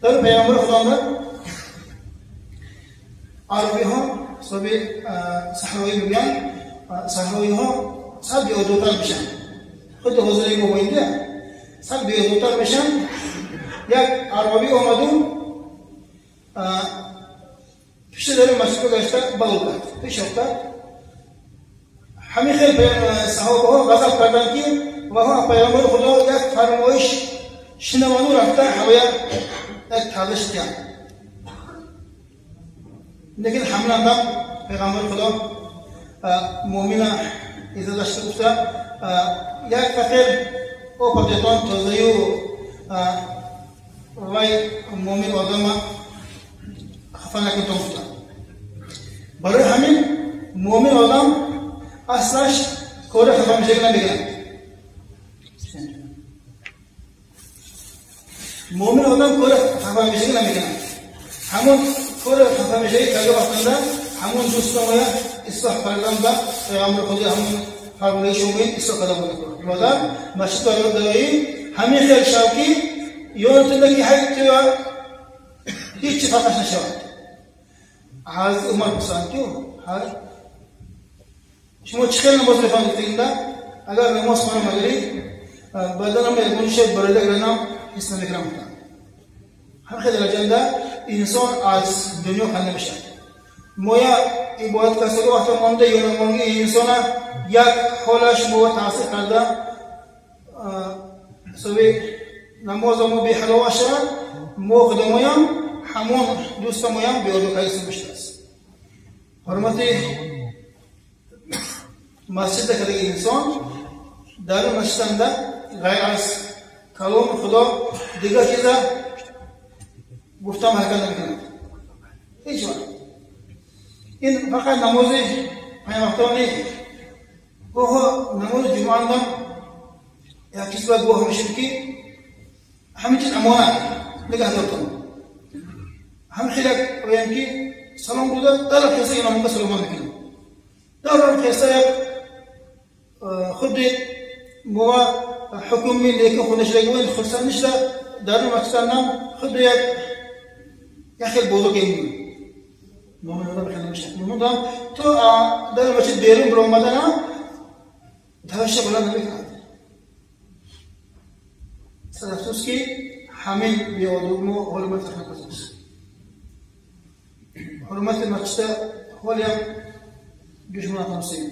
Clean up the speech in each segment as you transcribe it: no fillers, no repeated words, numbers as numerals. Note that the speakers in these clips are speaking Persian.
در پیامبر خدا عربی ها صحبی صحراوی میگن صحراوی ها سب بیادوتر بشن خود حضوری مبایده سب بیادوتر بشن یک عربی آمدون پیش داره مسجد گشته بغل کرد پیش افتاد همه خیلی صحابه ها غضب کردن که و ها پیامبر خدا یک فرمایش شنوانو رفته هوای یک تازش کردن لیکن حمله دم پیغمبر خدا مؤمن ایزا داشته گفته یک فقیر او پدیتان تازه‌ای و وای مؤمن آدم خفه نکن گفته برای همین مؤمن آدم اصلاش کار خفه میشه نمیگن مؤمن آدم کار خفه میشه نمیگن همون کار خفه میشه که وقتنده همون دوستان اصلاح کردن با پیامبر خدا همون فرمایش اومد اصلاح کردن بود. لذا مسجد دایی همین خیلی شوکی یادتونه که هیچ فرقش نشود. حضرت عمر پسند کیو؟ شما چخیل نماز میخوانید ایندا اگر نماز خواهم مگری بدنم منشه برده گرنم اسم میکنم میکنم. هم خیلی لجنده انسان از دنیا خنده میشه. مویا عبادت کسی وقت مانده یا نمانگی انسان یک حالش مو تاثیر کرده سوی نماز مو به حلوه شد مو خدمویم همون دوست مویم بیادو کایسی بشته است. حرمتی مسجد کردی انسان در مسجد غیر از کلام خدا دیگر چیزا گفتم حرکت نمیکنه. هیچ وقت این فقط نماز پیامبرانی گوه نماز جمعه اندام یا کسی باید گوه میشیم که همین چیز امانت نگه دارتون هم خیلی بایم که سلام بوده در کسی این امانت سلام میکنیم در کسی خود موا حکومی لیکن خودش لگوین خرسان نشده در مسجد نام خود یک خیلی بزرگی مؤمن آدم خیلی میشه. مؤمن آدم تو در مسجد بیرون برو آمدن توشه بلند نمیکند. صد افسوس که همین بیادوم و حرمت نپذیرد. حرمت مسجد حالی هم دشمنان همسیم.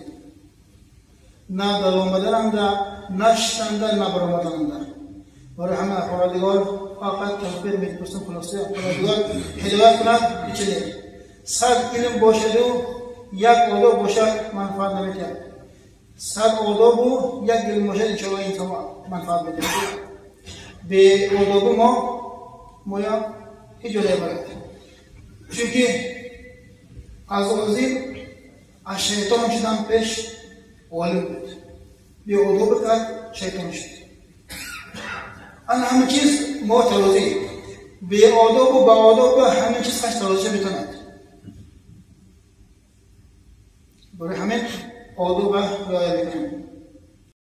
نه در آمدن انده، نه شتنده، نه بر آمدن انده. برای همه پروردگار فقط تغفیر می‌پرسیم خلاصه پروردگار هدایت کند چه صد علم باشد و یک آداب باشد منفعت نمی‌کند. صد آداب و یک علم باشد انشاءالله این تمام منفعت می‌کند. به آداب ما یا هیچ جایی برد. چونکه از آزیم از شیطان شدن پیش عالم بود. به آداب کرد شیطان شد. آن همه چیز ما تلازی به آداب و به آداب همه چیز خش تلازی میتوند. برای همین آداب رعایت میکنیم.